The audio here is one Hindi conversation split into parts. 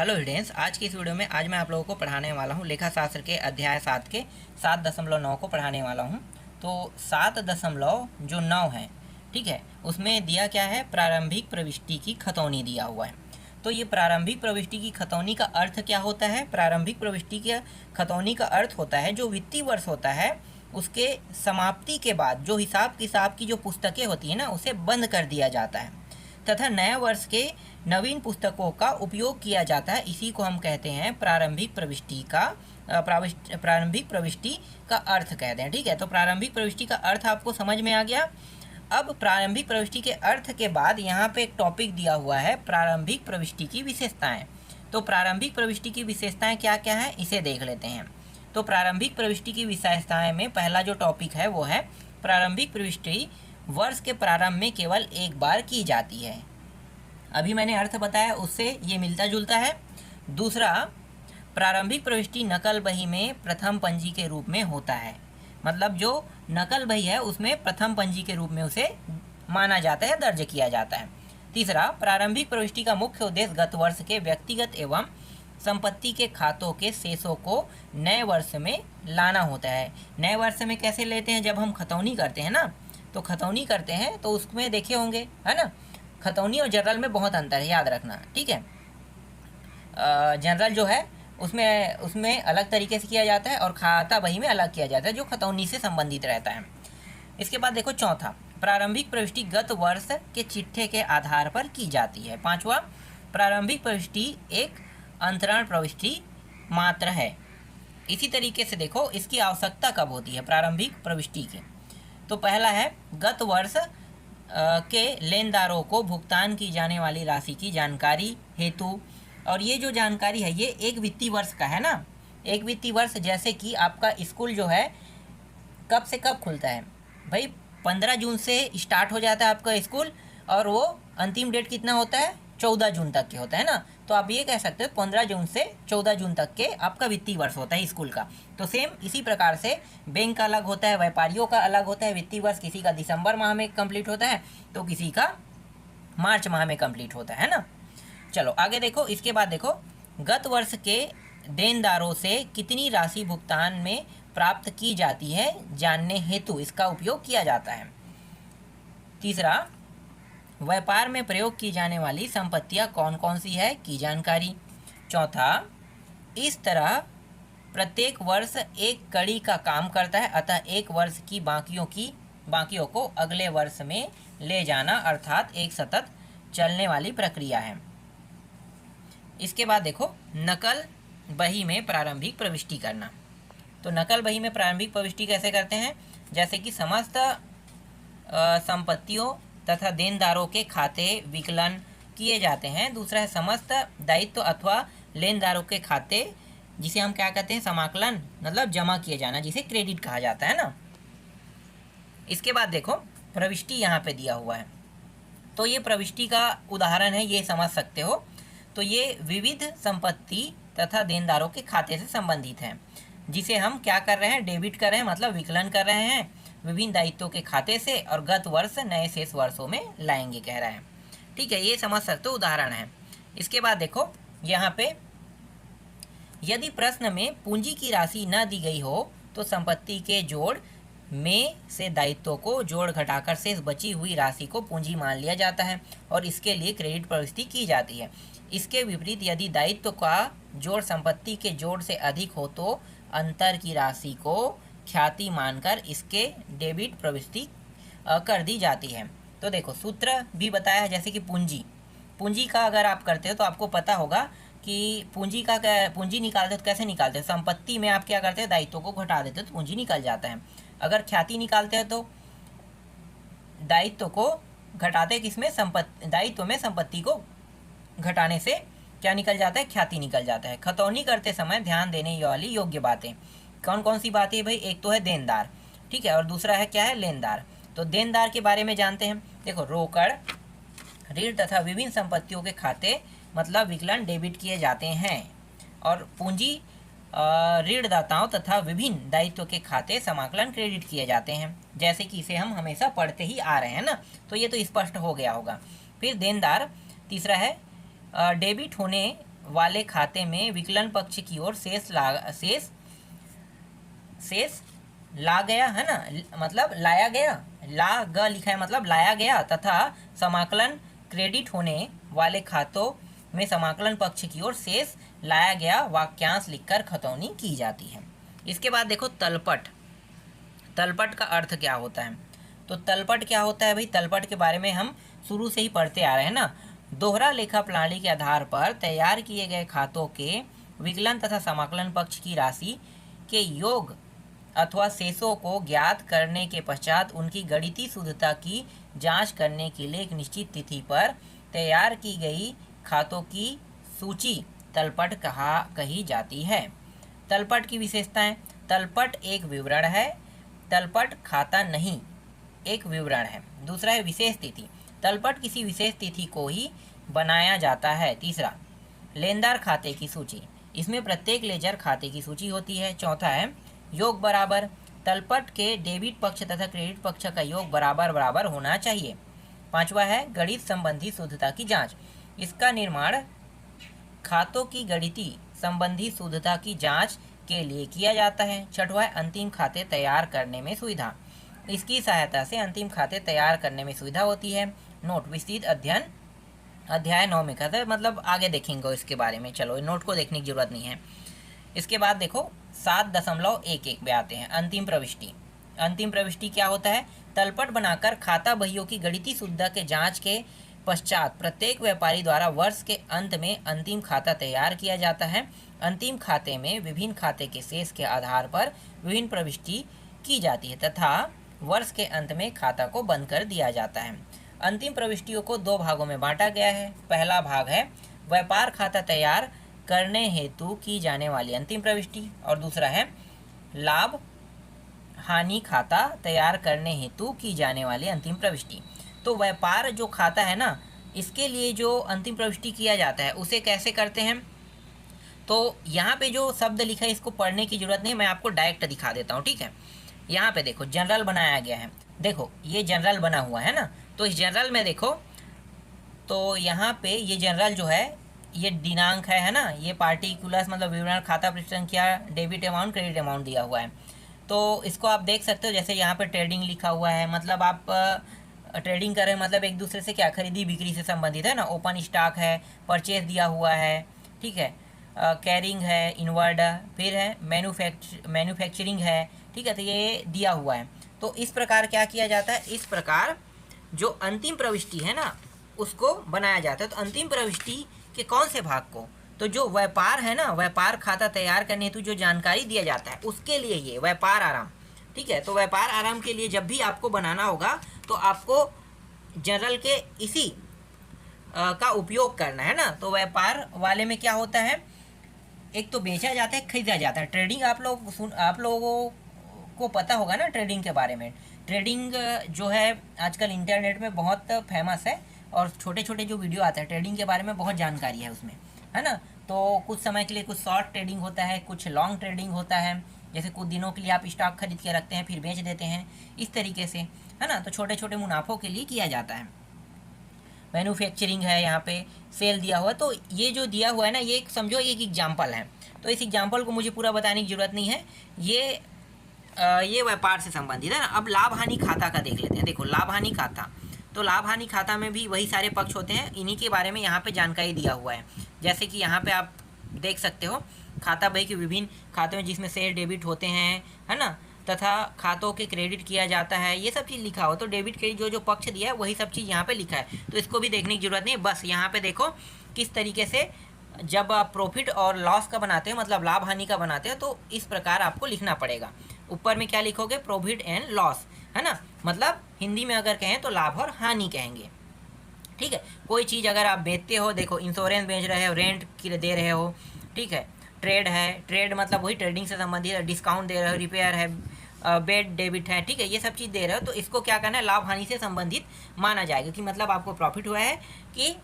हेलो स्टूडेंट्स, आज की इस वीडियो में आज मैं आप लोगों को पढ़ाने वाला हूँ लेखा शास्त्र के अध्याय 7 के 7.9 को पढ़ाने वाला हूँ। तो 7.9 है, ठीक है, उसमें दिया क्या है, प्रारंभिक प्रविष्टि की खतौनी दिया हुआ है। तो ये प्रारंभिक प्रविष्टि की खतौनी का अर्थ क्या होता है? प्रारंभिक प्रविष्टि की खतौनी का अर्थ होता है जो वित्तीय वर्ष होता है उसके समाप्ति के बाद जो हिसाब किताब की जो पुस्तकें होती है ना, उसे बंद कर दिया जाता है तथा नए वर्ष के नवीन पुस्तकों का उपयोग किया जाता है। इसी को हम कहते हैं प्रारंभिक प्रविष्टि का अर्थ कहते हैं, ठीक है। तो प्रारंभिक प्रविष्टि का अर्थ आपको समझ में आ गया। अब प्रारंभिक प्रविष्टि के अर्थ के बाद यहाँ पे एक टॉपिक दिया हुआ है, प्रारंभिक प्रविष्टि की विशेषताएं। तो प्रारंभिक प्रविष्टि की विशेषताएं क्या क्या है, इसे देख लेते हैं। तो प्रारंभिक प्रविष्टि की विशेषताएं में पहला जो टॉपिक है वो है प्रारंभिक प्रविष्टि वर्ष के प्रारंभ में केवल एक बार की जाती है। अभी मैंने अर्थ बताया उससे ये मिलता जुलता है। दूसरा, प्रारंभिक प्रविष्टि नकल बही में प्रथम पंजी के रूप में होता है, मतलब जो नकल बही है उसमें प्रथम पंजी के रूप में उसे माना जाता है, दर्ज किया जाता है। तीसरा, प्रारंभिक प्रविष्टि का मुख्य उद्देश्य गत वर्ष के व्यक्तिगत एवं संपत्ति के खातों के शेषों को नए वर्ष में लाना होता है। नए वर्ष में कैसे लेते हैं? जब हम खतौनी करते हैं ना, तो खतौनी करते हैं तो उसमें देखे होंगे, है ना, खतौनी और जनरल में बहुत अंतर है, याद रखना, ठीक है। जनरल जो है उसमें अलग तरीके से किया जाता है और खाता बही में अलग किया जाता है जो खतौनी से संबंधित रहता है। इसके बाद देखो चौथा, प्रारंभिक प्रविष्टि गत वर्ष के चिट्ठे के आधार पर की जाती है। पांचवा, प्रारंभिक प्रविष्टि एक अंतरण प्रविष्टि मात्र है। इसी तरीके से देखो इसकी आवश्यकता कब होती है प्रारंभिक प्रविष्टि की। तो पहला है गत वर्ष के लेनदारों को भुगतान की जाने वाली राशि की जानकारी हेतु, और ये जो जानकारी है ये एक वित्तीय वर्ष का है ना, एक वित्तीय वर्ष, जैसे कि आपका स्कूल जो है कब से कब खुलता है भाई, 15 जून से स्टार्ट हो जाता है आपका स्कूल और वो अंतिम डेट कितना होता है, 14 जून तक के होता है ना। तो आप ये कह सकते हो 15 जून से 14 जून तक के आपका वित्तीय वर्ष होता है स्कूल का। तो सेम इसी प्रकार से बैंक का अलग होता है, व्यापारियों का अलग होता है वित्तीय वर्ष, किसी का दिसंबर माह में कंप्लीट होता है तो किसी का मार्च माह में कंप्लीट होता है ना। चलो आगे देखो, इसके बाद देखो गत वर्ष के देनदारों से कितनी राशि भुगतान में प्राप्त की जाती है जानने हेतु इसका उपयोग किया जाता है। तीसरा, व्यापार में प्रयोग की जाने वाली संपत्तियां कौन कौन सी है की जानकारी। चौथा, इस तरह प्रत्येक वर्ष एक कड़ी का काम करता है, अतः एक वर्ष की बाकियों को अगले वर्ष में ले जाना अर्थात एक सतत चलने वाली प्रक्रिया है। इसके बाद देखो नकल बही में प्रारंभिक प्रविष्टि करना। तो नकल बही में प्रारंभिक प्रविष्टि कैसे करते हैं, जैसे कि समस्त संपत्तियों तथा देनदारों के खाते विकलन किए जाते हैं। दूसरा है समस्त दायित्व अथवा लेनदारों के खाते, जिसे हम क्या कहते हैं, समाकलन, मतलब जमा किए जाना, जिसे क्रेडिट कहा जाता है ना। इसके बाद देखो प्रविष्टि यहाँ पे दिया हुआ है, तो ये प्रविष्टि का उदाहरण है, ये समझ सकते हो। तो ये विविध संपत्ति तथा देनदारों के खाते से संबंधित है, जिसे हम क्या कर रहे हैं, डेबिट कर रहे हैं, मतलब विकलन कर रहे हैं विभिन्न दायित्वों के खाते से और गत वर्ष नए शेष वर्षों में लाएंगे कह रहा है, ठीक है, ये समझ सकते हो, उदाहरण है। इसके बाद देखो यहाँ पे यदि प्रश्न में पूंजी की राशि न दी गई हो तो संपत्ति के जोड़ में से दायित्वों को जोड़ घटाकर शेष बची हुई राशि को पूंजी मान लिया जाता है और इसके लिए क्रेडिट प्रविष्टि की जाती है। इसके विपरीत यदि दायित्व का जोड़ संपत्ति के जोड़ से अधिक हो तो अंतर की राशि को ख्याति मानकर इसके डेबिट प्रविष्टि कर दी जाती है। तो देखो सूत्र भी बताया है, जैसे कि पूंजी का अगर आप करते हो तो आपको पता होगा कि पूंजी निकालते हो तो कैसे निकालते हो, संपत्ति में आप क्या करते हैं, दायित्वों को घटा देते हो तो पूंजी निकल जाता है। अगर ख्याति निकालते हैं तो दायित्व को घटाते किसमें, दायित्व में संपत्ति को घटाने से क्या निकल जाता है, ख्याति निकल जाता है। खतौनी करते समय ध्यान देने वाली योग्य बातें कौन कौन सी बातें है भाई, एक तो है देनदार, ठीक है, और दूसरा है क्या है, लेनदार। तो देनदार के बारे में जानते हैं, देखो रोकड़, ऋण तथा विभिन्न संपत्तियों के खाते मतलब विकलन डेबिट किए जाते हैं, और पूंजी ऋणदाताओं तथा विभिन्न दायित्वों के खाते समाकलन क्रेडिट किए जाते हैं, जैसे कि इसे हम हमेशा पढ़ते ही आ रहे हैं ना, तो ये तो स्पष्ट हो गया होगा। फिर देनदार, तीसरा है डेबिट होने वाले खाते में विकलन पक्ष की ओर शेष ला गया, है ना, मतलब लाया गया, ला ग लिखा है मतलब लाया गया, तथा समाकलन क्रेडिट होने वाले खातों में समाकलन पक्ष की ओर शेष लाया गया वाक्यांश लिखकर खतौनी की जाती है। इसके बाद देखो तलपट। तलपट का अर्थ क्या होता है? तो तलपट क्या होता है भाई? तलपट के बारे में हम शुरू से ही पढ़ते आ रहे हैं ना। दोहरा लेखा प्रणाली के आधार पर तैयार किए गए खातों के विकलन तथा समाकलन पक्ष की राशि के योग अथवा शेषों को ज्ञात करने के पश्चात उनकी गणितीय शुद्धता की जांच करने के लिए एक निश्चित तिथि पर तैयार की गई खातों की सूची तलपट कही जाती है। तलपट की विशेषताएं। तलपट एक विवरण है, तलपट खाता नहीं एक विवरण है। दूसरा है विशेष तिथि। तलपट किसी विशेष तिथि को ही बनाया जाता है। तीसरा, लेनदार खाते की सूची, इसमें प्रत्येक लेजर खाते की सूची होती है। चौथा है योग बराबर। तलपट के डेबिट पक्ष तथा क्रेडिट पक्ष का योग बराबर बराबर होना चाहिए। पांचवा है गणित संबंधी शुद्धता की जांच, इसका निर्माण खातों की गणितीय संबंधी शुद्धता की जांच के लिए किया जाता है। छठवां है अंतिम खाते तैयार करने में सुविधा, इसकी सहायता से अंतिम खाते तैयार करने में सुविधा होती है। नोट विस्तृत अध्ययन अध्याय 9 में कहते हैं, मतलब आगे देखेंगे इसके बारे में, चलो नोट को देखने की जरूरत नहीं है। इसके बाद देखो 7.11 पे आते हैं अंतिम प्रविष्टि। अंतिम प्रविष्टि क्या होता है? तलपट बनाकर खाता बहियों की गणितीय शुद्धता के जांच के पश्चात प्रत्येक व्यापारी द्वारा वर्ष के अंत में अंतिम खाता तैयार किया जाता है। अंतिम खाते में विभिन्न खाते के शेष के आधार पर विभिन्न प्रविष्टि की जाती है तथा वर्ष के अंत में खाता को बंद कर दिया जाता है। अंतिम प्रविष्टियों को दो भागों में बांटा गया है। पहला भाग है व्यापार खाता तैयार करने हेतु की जाने वाली अंतिम प्रविष्टि, और दूसरा है लाभ हानि खाता तैयार करने हेतु की जाने वाली अंतिम प्रविष्टि। तो व्यापार जो खाता है ना, इसके लिए जो अंतिम प्रविष्टि किया जाता है उसे कैसे करते हैं? तो यहाँ पे जो शब्द लिखा है इसको पढ़ने की जरूरत नहीं, मैं आपको डायरेक्ट दिखा देता हूँ, ठीक है। यहाँ पे देखो जनरल बनाया गया है, देखो ये जनरल बना हुआ है ना, तो इस जनरल में देखो, तो यहाँ पे ये जनरल जो है ये दिनांक है ना, ये पार्टिकुलर्स मतलब विवरण, खाता पृष्ठ संख्या, डेबिट अमाउंट, क्रेडिट अमाउंट दिया हुआ है। तो इसको आप देख सकते हो, जैसे यहाँ पे ट्रेडिंग लिखा हुआ है, मतलब आप ट्रेडिंग कर रहे हैं, मतलब एक दूसरे से क्या खरीदी बिक्री से संबंधित है ना। ओपन स्टॉक है, परचेज दिया हुआ है, ठीक है, कैरिंग है, इनवर्ड, फिर है मैन्युफैक्चरिंग है, ठीक है, तो ये दिया हुआ है। तो इस प्रकार क्या किया जाता है, इस प्रकार जो अंतिम प्रविष्टि है ना उसको बनाया जाता है। तो अंतिम प्रविष्टि के कौन से भाग को? तो जो व्यापार है ना, व्यापार खाता तैयार करने हेतु जो जानकारी दिया जाता है उसके लिए ये व्यापार आराम, ठीक है। तो व्यापार आराम के लिए जब भी आपको बनाना होगा तो आपको जनरल के इसी का उपयोग करना है ना। तो व्यापार वाले में क्या होता है, एक तो बेचा जाता है, खरीदा जाता है। ट्रेडिंग आप लोगों को पता होगा ना ट्रेडिंग के बारे में। ट्रेडिंग जो है आजकल इंटरनेट में बहुत फेमस है और छोटे छोटे जो वीडियो आते हैं ट्रेडिंग के बारे में बहुत जानकारी है उसमें, है ना। तो कुछ समय के लिए कुछ शॉर्ट ट्रेडिंग होता है, कुछ लॉन्ग ट्रेडिंग होता है, जैसे कुछ दिनों के लिए आप स्टॉक खरीद के रखते हैं फिर बेच देते हैं, इस तरीके से, है ना। तो छोटे छोटे मुनाफों के लिए किया जाता है। मैन्युफैक्चरिंग है, यहाँ पे सेल दिया हुआ है। तो ये जो दिया हुआ है ना, ये एक समझो एक एग्जाम्पल है। तो इस एग्जाम्पल को मुझे पूरा बताने की जरूरत नहीं है, ये व्यापार से संबंधित है ना। अब लाभ हानि खाता का देख लेते हैं। देखो लाभ हानि खाता, तो लाभ हानि खाता में भी वही सारे पक्ष होते हैं, इन्हीं के बारे में यहाँ पे जानकारी दिया हुआ है। जैसे कि यहाँ पे आप देख सकते हो खाता बही के विभिन्न खातों में जिसमें शेयर डेबिट होते हैं, है ना, तथा खातों के क्रेडिट किया जाता है, ये सब चीज़ लिखा हो। तो डेबिट क्रेडिट जो पक्ष दिया है वही सब चीज़ यहाँ पे लिखा है, तो इसको भी देखने की जरूरत नहीं है। बस यहाँ पे देखो किस तरीके से जब आप प्रॉफिट और लॉस का बनाते हैं, मतलब लाभ हानि का बनाते हैं, तो इस प्रकार आपको लिखना पड़ेगा। ऊपर में क्या लिखोगे, प्रॉफिट एंड लॉस, है ना, मतलब हिंदी में अगर कहें तो लाभ और हानि कहेंगे, ठीक है। कोई चीज़ अगर आप बेचते हो, देखो इंश्योरेंस बेच रहे हो, रेंट दे रहे हो, ठीक है। ट्रेड है, ट्रेड मतलब वही ट्रेडिंग से संबंधित है, डिस्काउंट दे रहे हो, रिपेयर है, बेड डेबिट है, ठीक है, ये सब चीज़ दे रहे हो, तो इसको क्या करना है, लाभ हानि से संबंधित माना जाएगा कि मतलब आपको प्रॉफिट हुआ है कि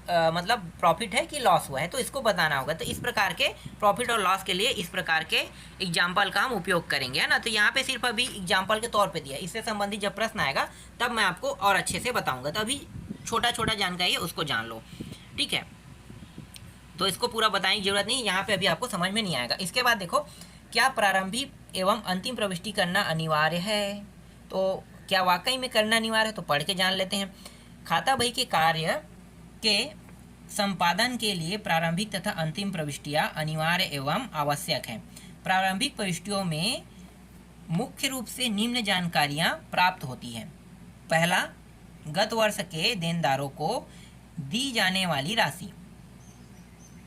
मतलब प्रॉफिट है कि लॉस हुआ है, तो इसको बताना होगा। तो इस प्रकार के प्रॉफिट और लॉस के लिए इस प्रकार के एग्जाम्पल का हम उपयोग करेंगे, है ना। तो यहाँ पे सिर्फ अभी एग्जाम्पल के तौर पे दिया, इससे संबंधित जब प्रश्न आएगा तब मैं आपको और अच्छे से बताऊंगा। तो अभी छोटा छोटा जानकारी है उसको जान लो, ठीक है। तो इसको पूरा बताने की जरूरत नहीं, यहाँ पे अभी आपको समझ में नहीं आएगा। इसके बाद देखो, क्या प्रारंभिक एवं अंतिम प्रविष्टि करना अनिवार्य है? तो क्या वाकई में करना अनिवार्य है? तो पढ़ के जान लेते हैं। खाता बही के कार्य के संपादन के लिए प्रारंभिक तथा अंतिम प्रविष्टियाँ अनिवार्य एवं आवश्यक हैं। प्रारंभिक प्रविष्टियों में मुख्य रूप से निम्न जानकारियाँ प्राप्त होती हैं। पहला, गत वर्ष के देनदारों को दी जाने वाली राशि।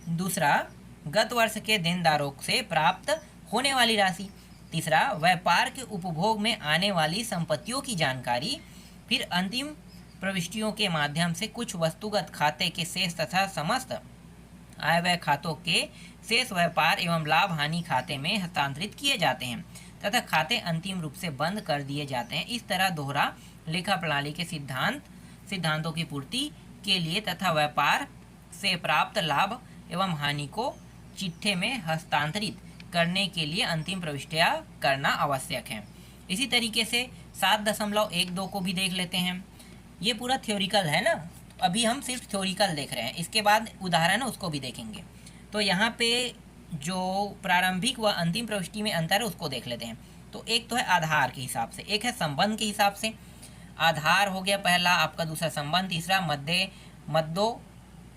दूसरा, गत वर्ष के देनदारों से प्राप्त होने वाली राशि। तीसरा, व्यापार के उपभोग में आने वाली संपत्तियों की जानकारी। फिर अंतिम प्रविष्टियों के माध्यम से कुछ वस्तुगत खाते के शेष तथा समस्त आय व्यय खातों के शेष व्यापार एवं लाभ हानि खाते में हस्तांतरित किए जाते हैं तथा खाते अंतिम रूप से बंद कर दिए जाते हैं। इस तरह दोहरा लेखा प्रणाली के सिद्धांतों की पूर्ति के लिए तथा व्यापार से प्राप्त लाभ एवं हानि को चिट्ठे में हस्तांतरित करने के लिए अंतिम प्रविष्टियाँ करना आवश्यक है। इसी तरीके से 7.12 को भी देख लेते हैं। ये पूरा थ्योरिकल है ना, अभी हम सिर्फ थ्योरिकल देख रहे हैं। इसके बाद उदाहरण है उसको भी देखेंगे। तो यहाँ पे जो प्रारंभिक व अंतिम प्रविष्टि में अंतर है उसको देख लेते हैं। तो एक तो है आधार के हिसाब से, एक है संबंध के हिसाब से। आधार हो गया पहला आपका, दूसरा संबंध, तीसरा मद्दों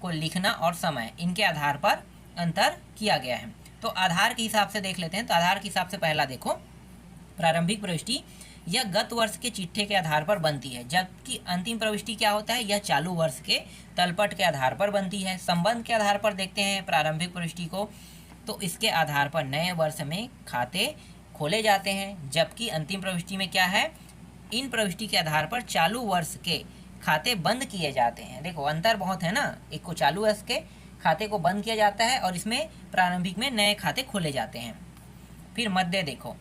को लिखना और समय, इनके आधार पर अंतर किया गया है। तो आधार के हिसाब से देख लेते हैं। तो आधार के हिसाब से पहला देखो, प्रारंभिक प्रविष्टि यह गत वर्ष के चिट्ठे के आधार पर बनती है, जबकि अंतिम प्रविष्टि क्या होता है, यह चालू वर्ष के तलपट के आधार पर बनती है। संबंध के आधार पर देखते हैं प्रारंभिक प्रविष्टि को, तो इसके आधार पर नए वर्ष में खाते खोले जाते हैं। जबकि अंतिम प्रविष्टि में क्या है, इन प्रविष्टि के आधार पर चालू वर्ष के खाते बंद किए जाते हैं। देखो अंतर बहुत है ना, एक को चालू वर्ष के खाते को बंद किया जाता है और इसमें प्रारंभिक में नए खाते खोले जाते हैं। फिर मध्य देखो,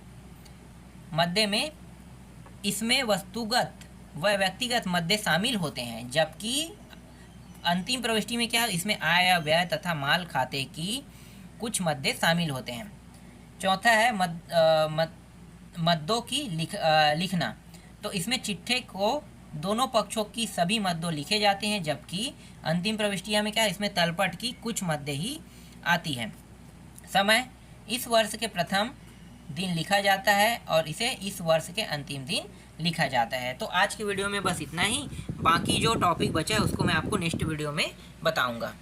मध्य में इसमें वस्तुगत व व्यक्तिगत मध्य शामिल होते हैं, जबकि अंतिम प्रविष्टि में क्या है, इसमें आय व्यय तथा माल खाते की कुछ मध्य शामिल होते हैं। चौथा है मद्दों की लिखना। तो इसमें चिट्ठे को दोनों पक्षों की सभी मद्दों लिखे जाते हैं, जबकि अंतिम प्रविष्टियाँ में क्या है, इसमें तलपट की कुछ मद्दे ही आती हैं। समय, इस वर्ष के प्रथम दिन लिखा जाता है और इसे इस वर्ष के अंतिम दिन लिखा जाता है। तो आज के वीडियो में बस इतना ही, बाकी जो टॉपिक बचा है उसको मैं आपको नेक्स्ट वीडियो में बताऊंगा।